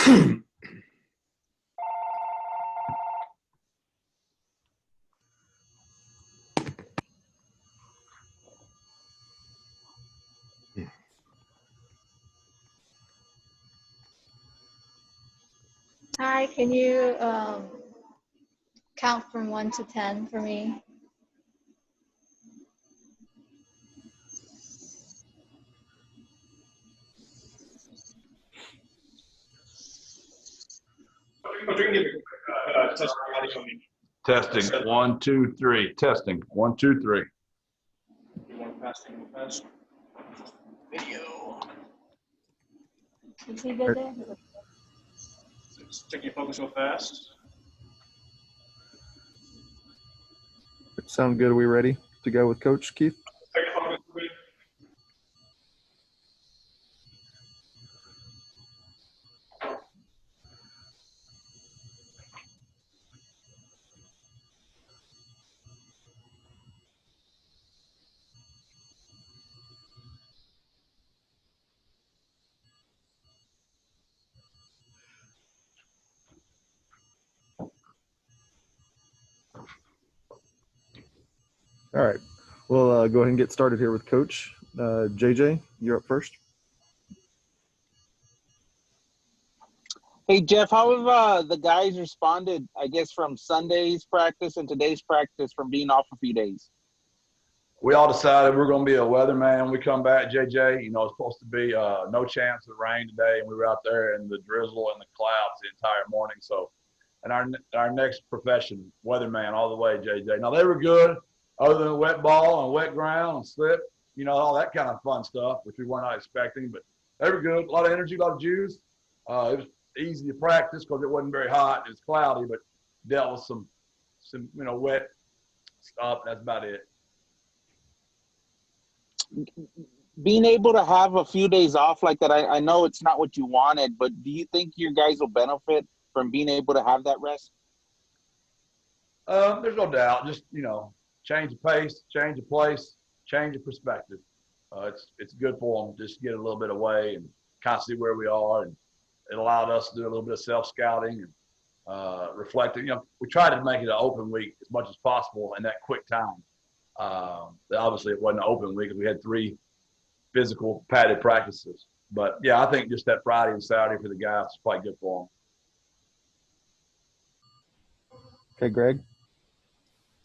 Hi, can you count from 1 to 10 for me? Testing. 1, 2, 3. Testing. 1, 2, 3. You want fast? Video. Is he good there? Check your focus real fast. Sound good? Are we ready to go with Coach Keith? Check your focus. All right. We'll go ahead and get started here with Coach. JJ, you're up first. Hey, Jeff, how have the guys responded, I guess, from Sunday's practice and today's practice from being off a few days? We all decided we're going to be a weatherman when we come back, JJ. You know, it's supposed to be no chance of rain today, and we were out there in the drizzle and the clouds the entire morning. So, and our next profession, weatherman all the way, JJ. Now, they were good other than wet ball and wet ground and slip, you know, all that kind of fun stuff, which we were not expecting. But they were good, a lot of energy, a lot of juice. It was easy to practice because it wasn't very hot. It was cloudy, but dealt with some you know, wet stuff. That's about it. Being able to have a few days off like that, I know it's not what you wanted, but do you think your guys will benefit from being able to have that rest? There's no doubt. Just, you know, change of pace, change of place, change of perspective. It's good for them just to get a little bit away and kind of see where we are. And it allowed us to do a little bit of self-scouting and reflecting. You know, we tried to make it an open week as much as possible in that quick time. Obviously, it wasn't an open week because we had 3 physical padded practices. But, yeah, I think just that Friday and Saturday for the guys is quite good for them. Okay, Greg.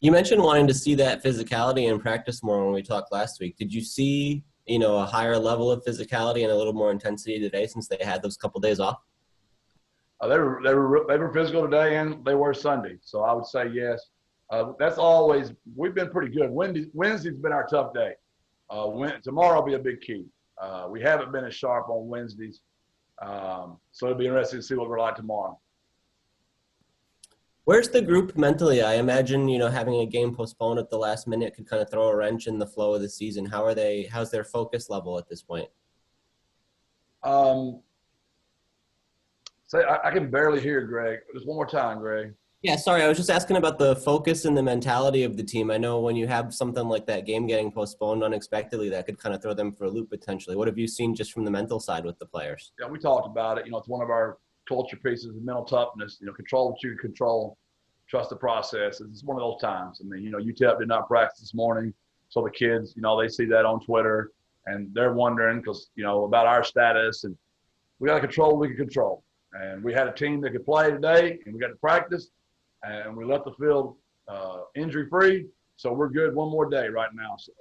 You mentioned wanting to see that physicality in practice more when we talked last week. Did you see, you know, a higher level of physicality and a little more intensity today since they had those couple days off? They were physical today and they were Sunday. So I would say yes. That's always – we've been pretty good. Wednesday's been our tough day. Tomorrow will be a big key. We haven't been as sharp on Wednesdays. So it'll be interesting to see what we're like tomorrow. Where's the group mentally? I imagine, you know, having a game postponed at the last minute could kind of throw a wrench in the flow of the season. How's their focus level at this point? I can barely hear Greg. Just one more time, Greg. Yeah, sorry. I was just asking about the focus and the mentality of the team. I know when you have something like that game getting postponed unexpectedly, that could kind of throw them for a loop potentially. What have you seen just from the mental side with the players? Yeah, we talked about it. You know, it's one of our culture pieces of mental toughness. You know, control what you can control, trust the process. It's one of those times. I mean, you know, UTEP did not practice this morning, so the kids, you know, they see that on Twitter and they're wondering because, you know, about our status, and we got to control what we can control. And we had a team that could play today, and we got to practice, and we left the field injury-free, so we're good one more day right now. So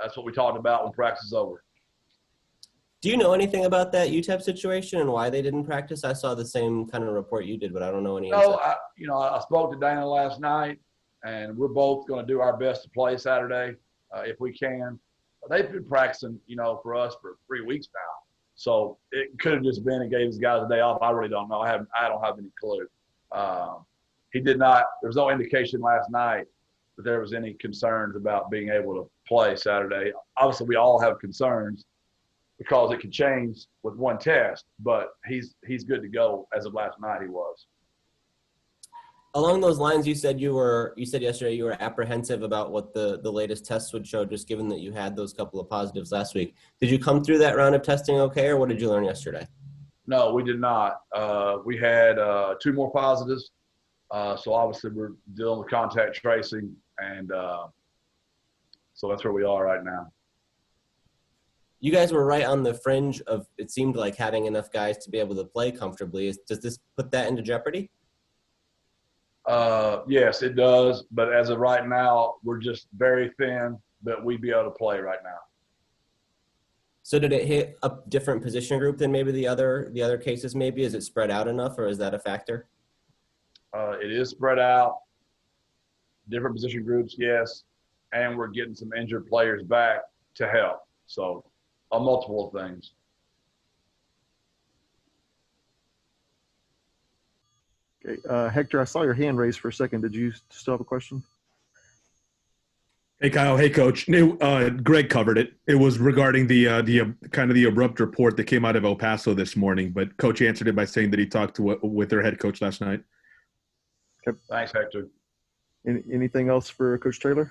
that's what we talked about when practice is over. Do you know anything about that UTEP situation and why they didn't practice? I saw the same kind of report you did, but I don't know any. No, I spoke to Dana last night, and we're both going to do our best to play Saturday if we can. They've been practicing, you know, for us for 3 weeks now. So it could have just been he gave his guys a day off. I really don't know. I don't have any clue. He did not. There was no indication last night that there was any concerns about being able to play Saturday. Obviously, we all have concerns because it can change with one test, but he's good to go as of last night. He was. Along those lines, you said yesterday you were apprehensive about what the latest tests would show, just given that you had those couple of positives last week. Did you come through that round of testing okay, or what did you learn yesterday? No, we did not. We had 2 more positives. So obviously we're dealing with contact tracing, and so that's where we are right now. You guys were right on the fringe of, it seemed like, having enough guys to be able to play comfortably. Does this put that into jeopardy? Yes, it does. But as of right now, we're just very thin that we'd be able to play right now. So did it hit a different position group than maybe the other cases maybe? Is it spread out enough, or is that a factor? It is spread out, different position groups, yes. And we're getting some injured players back to help. So a multiple of things. Okay, Hector, I saw your hand raised for a second. Did you still have a question? Hey Kyle, hey Coach. Greg covered it. It was regarding the kind of the abrupt report that came out of El Paso this morning, but Coach answered it by saying that he talked with their head coach last night. Okay. Thanks, Hector. Anything else for Coach Traylor?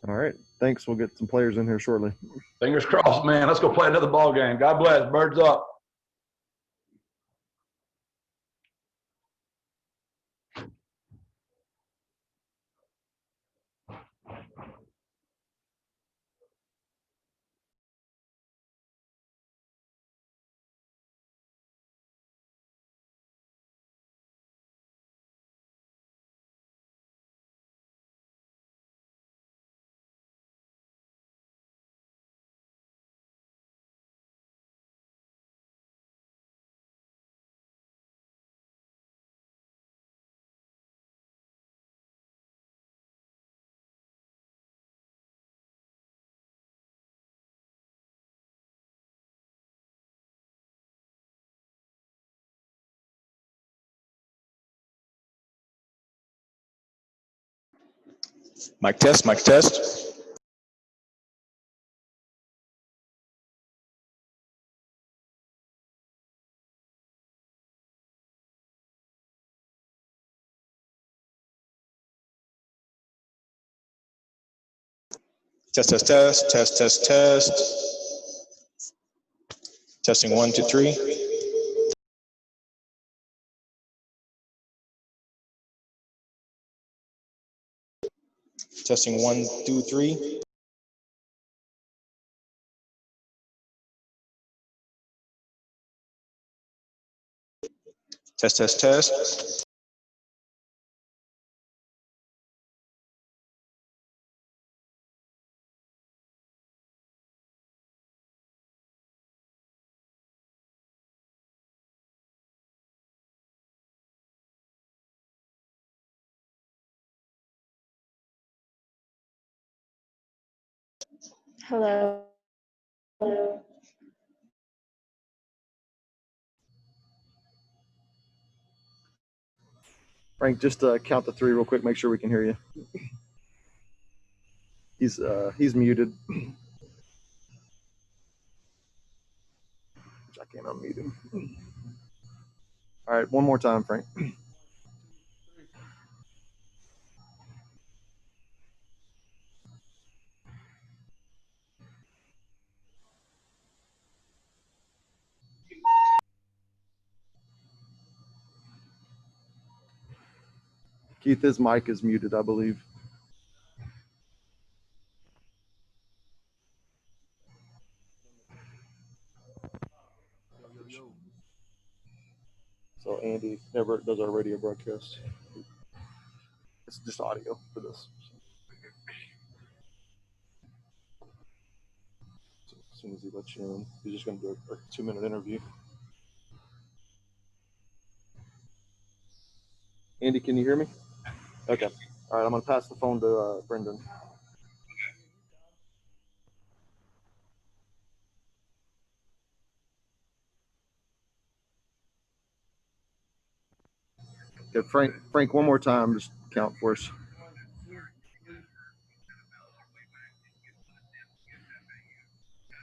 All right, thanks. We'll get some players in here shortly. Fingers crossed, man. Let's go play another ball game. God bless. Birds up. Mic test, mic test. Test, test, test, test, test, test. Testing 1, 2, 3. Testing 1, 2, 3. Test, test, test. Hello. Frank, just count to 3 real quick. Make sure we can hear you. He's muted. I can't unmute him. All right, one more time, Frank. Keith, his mic is muted, I believe. So Andy never does our radio broadcast. It's just audio for this. So as soon as he lets you in, he's just going to do a 2-minute interview. Andy, can you hear me? Okay. All right, I'm going to pass the phone to Brendan. Okay, Frank, one more time, just count for us.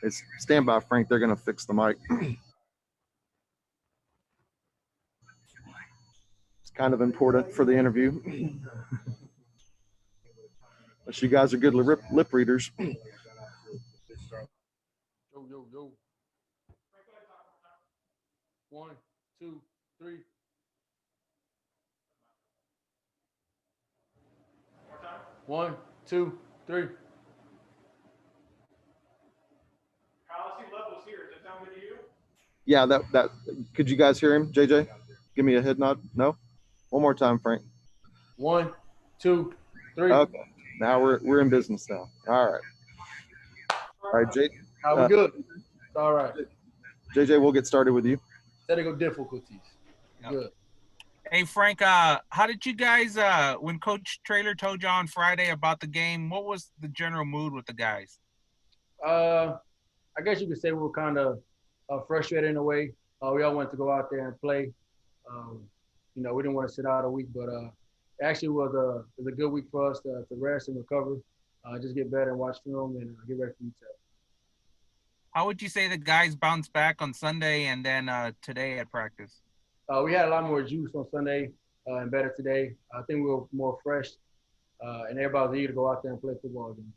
It's stand by, Frank. They're going to fix the mic. It's kind of important for the interview. Unless you guys are good lip readers. Yo. 1, 2, 3. More time. 1, 2, 3. Kyle, I see levels here. Does that sound good to you? Yeah, that could you guys hear him, JJ? Give me a head nod. No? One more time, Frank. 1, 2, 3. Okay. Now we're in business now. All right. All right, We good. It's all right. JJ, we'll get started with you. Technical difficulties. Yep. Good. Hey Frank, how did you guys when Coach Traylor told you on Friday about the game, what was the general mood with the guys? I guess you could say we were kind of frustrated in a way. We all wanted to go out there and play. We didn't want to sit out a week, but it actually was a good week for us to rest and recover, just get better and watch film and get ready for UTEP. How would you say the guys bounced back on Sunday and then today at practice? We had a lot more juice on Sunday and better today. I think we were more fresh, and everybody was eager to go out there and play football again.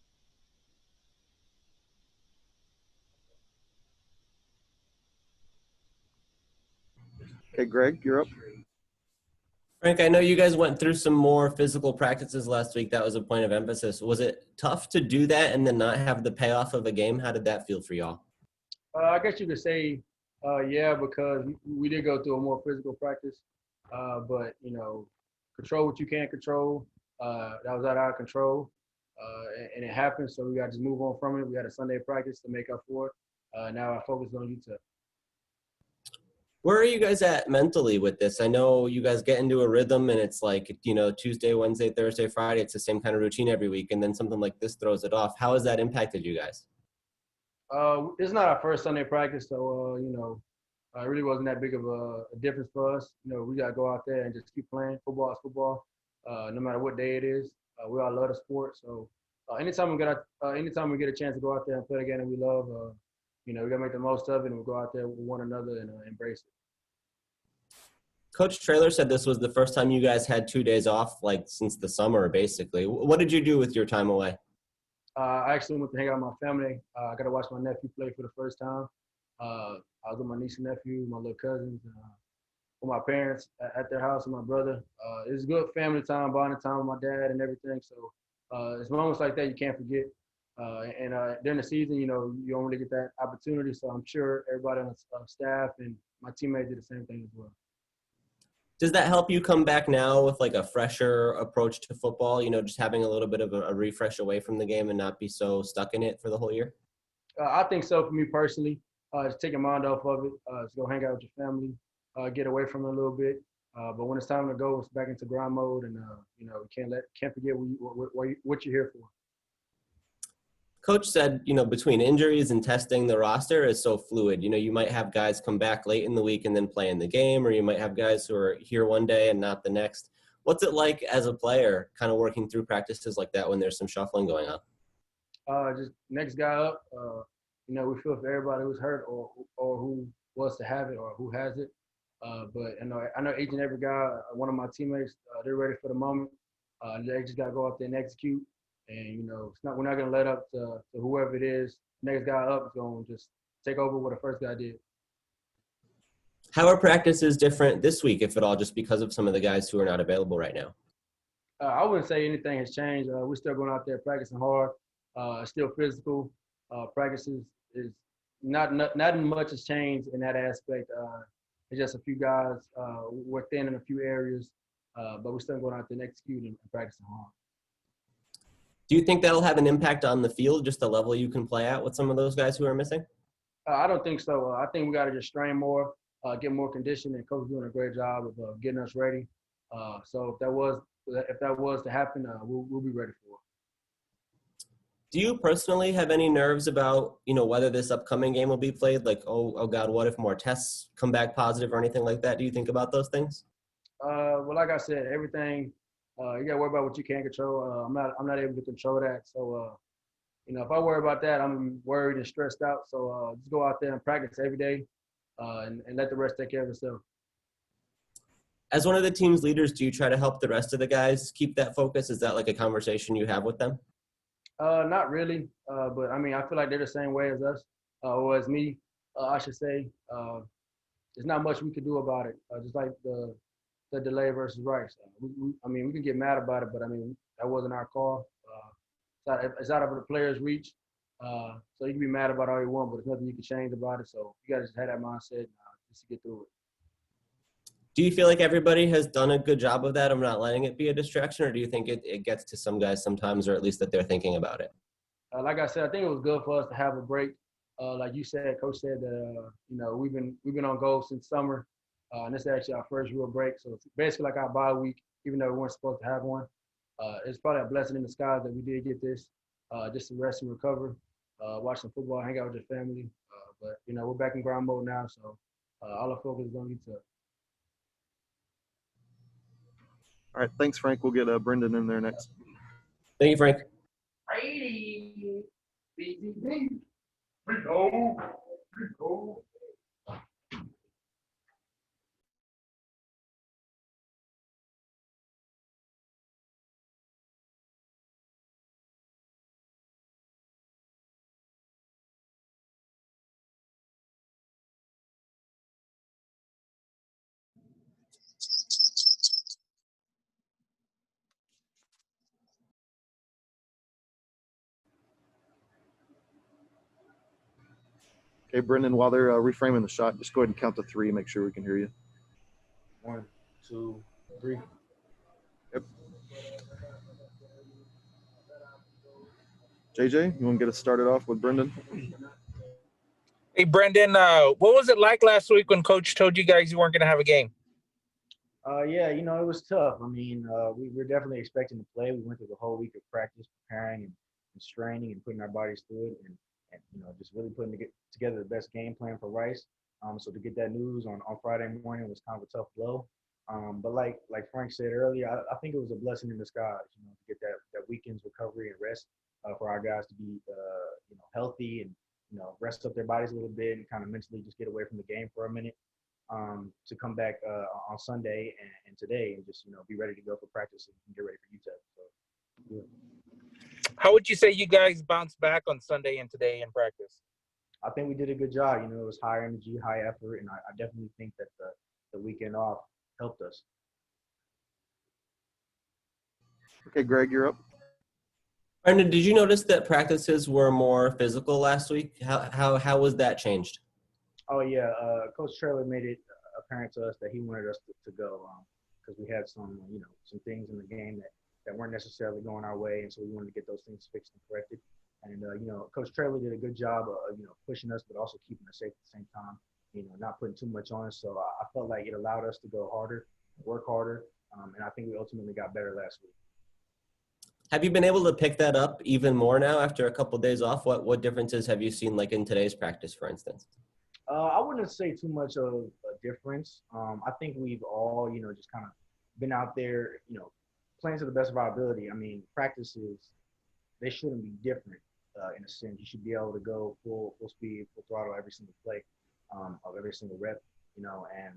Okay, Greg, you're up. Frank, I know you guys went through some more physical practices last week. That was a point of emphasis. Was it tough to do that and then not have the payoff of a game? How did that feel for y'all? I guess you could say, yeah, because we did go through a more physical practice, but control what you can't control. That was out of our control, and it happened. So we got to just move on from it. We had a Sunday practice to make up for it. Now I focus on UTEP. Where are you guys at mentally with this? I know you guys get into a rhythm and it's like, Tuesday, Wednesday, Thursday, Friday, it's the same kind of routine every week. And then something like this throws it off. How has that impacted you guys? It's not our first Sunday practice, so, it really wasn't that big of a difference for us. We got to go out there and just keep playing. Football is football, no matter what day it is. We all love the sport. So anytime we get a chance to go out there and play again and we love, we got to make the most of it and we'll go out there with one another and embrace it. Coach Traylor said this was the first time you guys had 2 days off, like since the summer, basically. What did you do with your time away? I actually went to hang out with my family. I got to watch my nephew play for the first time. I was with my niece and nephew, my little cousins, with my parents at their house and my brother. It was good family time, bonding time with my dad and everything. So it's moments like that you can't forget. And during the season, you don't really get that opportunity. So I'm sure everybody on the staff and my teammates did the same thing as well. Does that help you come back now with like a fresher approach to football, just having a little bit of a refresh away from the game and not be so stuck in it for the whole year? I think so for me personally. Just take your mind off of it. Just go hang out with your family, get away from it a little bit. But when it's time to go, it's back into grind mode, and we can't forget what you're here for. Coach said, between injuries and testing, the roster is so fluid. You might have guys come back late in the week and then play in the game, or you might have guys who are here one day and not the next. What's it like as a player kind of working through practices like that when there's some shuffling going on? Just next guy up. We feel for everybody who's hurt or who wants to have it or who has it. But I know each and every guy, one of my teammates, they're ready for the moment. They just got to go out there and execute. And, we're not going to let up to whoever it is. Next guy up is going to just take over what the first guy did. How are practices different this week, if at all, just because of some of the guys who are not available right now? I wouldn't say anything has changed. We're still going out there practicing hard, still physical. Practices is not much has changed in that aspect. It's just a few guys we're thin in a few areas, but we're still going out there and executing and practicing hard. Do you think that'll have an impact on the field, just the level you can play at with some of those guys who are missing? I don't think so. I think we got to just strain more, get more conditioned, and coach doing a great job of getting us ready. So if that was to happen, we'll be ready for it. Do you personally have any nerves about, whether this upcoming game will be played? Like, oh God, what if more tests come back positive or anything like that? Do you think about those things? Well, like I said, everything you got to worry about what you can't control. I'm not able to control that. So, if I worry about that, I'm worried and stressed out. So just go out there and practice every day and let the rest take care of itself. As one of the team's leaders, do you try to help the rest of the guys keep that focus? Is that like a conversation you have with them? Not really, but I feel like they're the same way as us, or as me, I should say. there's not much we can do about it. Just like the delay versus Rice. I mean, we can get mad about it, but I mean, that wasn't our call. It's out of the player's reach. So you can be mad about all you want, but there's nothing you can change about it. So you got to just have that mindset just to get through it. Do you feel like everybody has done a good job of that, of not letting it be a distraction, or do you think it gets to some guys sometimes, or at least that they're thinking about it? Like I said, I think it was good for us to have a break. Like you said, Coach said that we've been on goal since summer, and this is actually our first real break. So it's basically like our bye week, even though we weren't supposed to have one. It's probably a blessing in disguise that we did get this, just to rest and recover, watch some football, hang out with your family. But we're back in ground mode now, so all our focus is on YouTube. All right, thanks, Frank. We'll get Brendan in there next. Thank you, Frank. Brady. BDB. We go. We go. Okay, Brendan, while they're reframing the shot, just go ahead and count to 3. Make sure we can hear you. 1, 2, 3. Yep. JJ, you want to get us started off with Brendan? Hey, Brendan, what was it like last week when Coach told you guys you weren't going to have a game? Yeah, it was tough. I mean, we were definitely expecting to play. We went through the whole week of practice, preparing and straining and putting our bodies through it, and just really putting together the best game plan for Rice. So to get that news on Friday morning was kind of a tough blow. But like Frank said earlier, I think it was a blessing in disguise, to get that weekend's recovery and rest for our guys to be, healthy and, rest up their bodies a little bit and kind of mentally just get away from the game for a minute. To come back on Sunday and today and just, be ready to go for practice and get ready for UTEP. So, yeah. How would you say you guys bounced back on Sunday and today in practice? I think we did a good job. It was high energy, high effort, and I definitely think that the weekend off helped us. Okay, Greg, you're up. Brendan, did you notice that practices were more physical last week? How was that changed? Oh, yeah. Coach Traylor made it apparent to us that he wanted us to go because we had some things in the game that weren't necessarily going our way, and so we wanted to get those things fixed and corrected. And, Coach Traylor did a good job of, pushing us, but also keeping us safe at the same time, not putting too much on us. So I felt like it allowed us to go harder, work harder, and I think we ultimately got better last week. Have you been able to pick that up even more now after a couple of days off? What differences have you seen, like in today's practice, for instance? I wouldn't say too much of a difference. I think we've all, just kind of been out there, playing to the best of our ability. I mean, practices, they shouldn't be different in a sense. You should be able to go full speed, full throttle every single play of every single rep, and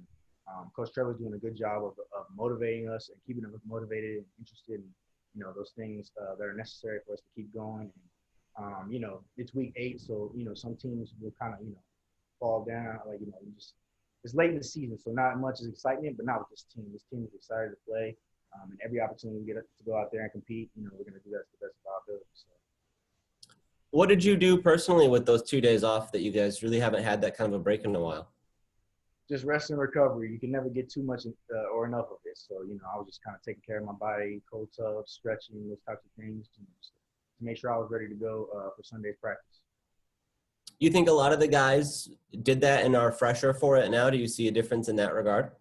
Coach Trevor's doing a good job of motivating us and keeping us motivated and interested in, those things that are necessary for us to keep going. And, it's week 8, so, some teams will kind of, fall down. Like, it's late in the season, so not much is excitement, but not with this team. This team is excited to play, and every opportunity we get to go out there and compete, we're going to do that to the best of our ability. So. What did you do personally with those 2 days off that you guys really haven't had that kind of a break in a while? Just rest and recovery. You can never get too much or enough of it. So, I was just kind of taking care of my body, cold tubs, stretching, those types of things, just to make sure I was ready to go for Sunday's practice. You think a lot of the guys did that and are fresher for it now? Do you see a difference in that regard?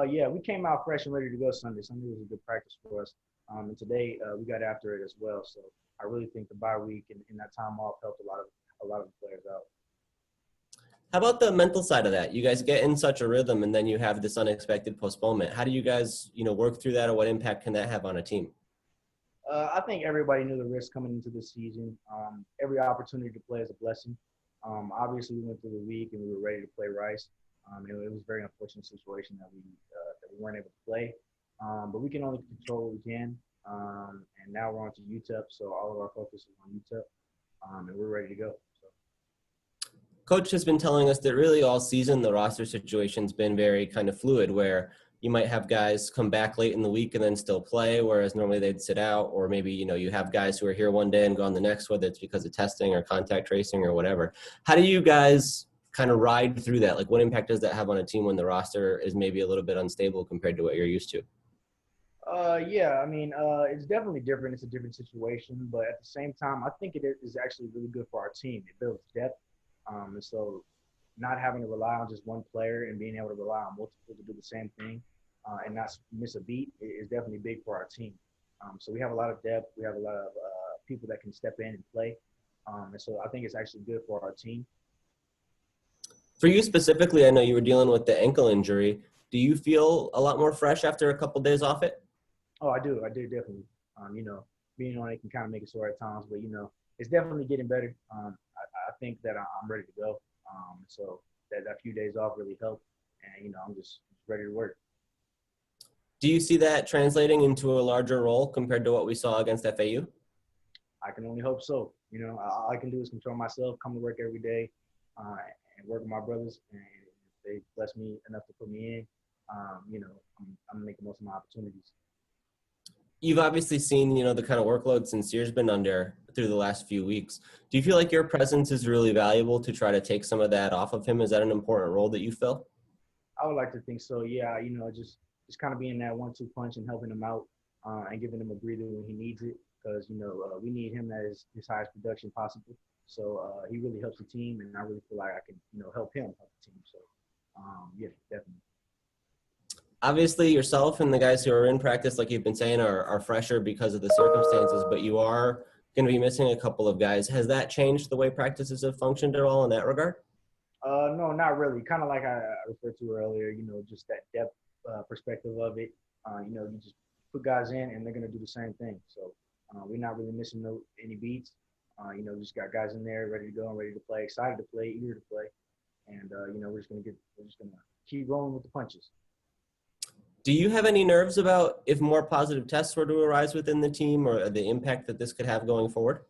Yeah, we came out fresh and ready to go Sunday. Sunday was a good practice for us. And today we got after it as well. So I really think the bye week and that time off helped a lot of the players out. How about the mental side of that? You guys get in such a rhythm and then you have this unexpected postponement. How do you guys, work through that, or what impact can that have on a team? I think everybody knew the risk coming into this season. Every opportunity to play is a blessing. Obviously, we went through the week and we were ready to play Rice. It was a very unfortunate situation that we weren't able to play. But we can only control what we can. And now we're on to UTEP, so all of our focus is on UTEP. And we're ready to go. So. Coach has been telling us that really all season the roster situation's been very kind of fluid, where you might have guys come back late in the week and then still play, whereas normally they'd sit out, or maybe, you have guys who are here one day and gone the next, whether it's because of testing or contact tracing or whatever. How do you guys kind of ride through that? Like, what impact does that have on a team when the roster is maybe a little bit unstable compared to what you're used to? Yeah, I mean, it's definitely different. It's a different situation, but at the same time, I think it is actually really good for our team. It builds depth. And so not having to rely on just one player and being able to rely on multiple to do the same thing and not miss a beat is definitely big for our team. So we have a lot of depth. We have a lot of people that can step in and play. And so I think it's actually good for our team. For you specifically, I know you were dealing with the ankle injury. Do you feel a lot more fresh after a couple days off it? Oh, I do definitely. Being on it can kind of make it sore at times, but it's definitely getting better. I think that I'm ready to go. So that few days off really helped, and I'm just ready to work. Do you see that translating into a larger role compared to what we saw against FAU? I can only hope so. All I can do is control myself, come to work every day, and work with my brothers. And if they bless me enough to put me in, I'm making most of my opportunities. You've obviously seen, the kind of workload Sincere's been under through the last few weeks. Do you feel like your presence is really valuable to try to take some of that off of him? Is that an important role that you fill? I would like to think so. Yeah, just kind of being that 1-2 punch and helping him out and giving him a breather when he needs it, because we need him at his highest production possible. So he really helps the team, and I really feel like I can help him help the team. So yeah, definitely. Obviously, yourself and the guys who are in practice, like you've been saying, are fresher because of the circumstances, but you are going to be missing a couple of guys. Has that changed the way practices have functioned at all in that regard? No, not really. Kind of like I referred to earlier, just that depth perspective of it. You just put guys in and they're going to do the same thing. So we're not really missing any beats. We just got guys in there ready to go and ready to play, excited to play, eager to play. And, we're just going to keep rolling with the punches. Do you have any nerves about if more positive tests were to arise within the team, or the impact that this could have going forward?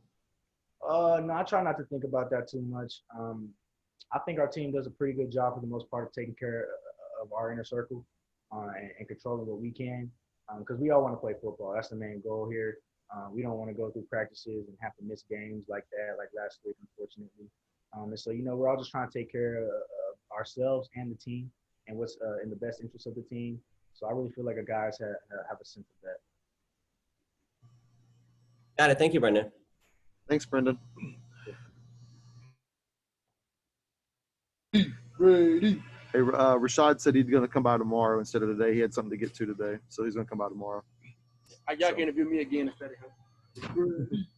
No, I try not to think about that too much. I think our team does a pretty good job for the most part of taking care of our inner circle and controlling what we can, because we all want to play football. That's the main goal here. We don't want to go through practices and have to miss games like that, like last week, unfortunately. And so, we're all just trying to take care of ourselves and the team and what's in the best interest of the team. So I really feel like our guys have a sense of that. Got it. Thank you, Brendan. Thanks, Brendan. Brady. Hey, Rashad said he's going to come by tomorrow instead of today. He had something to get to today, so he's going to come by tomorrow. Y'all can interview me again instead of him.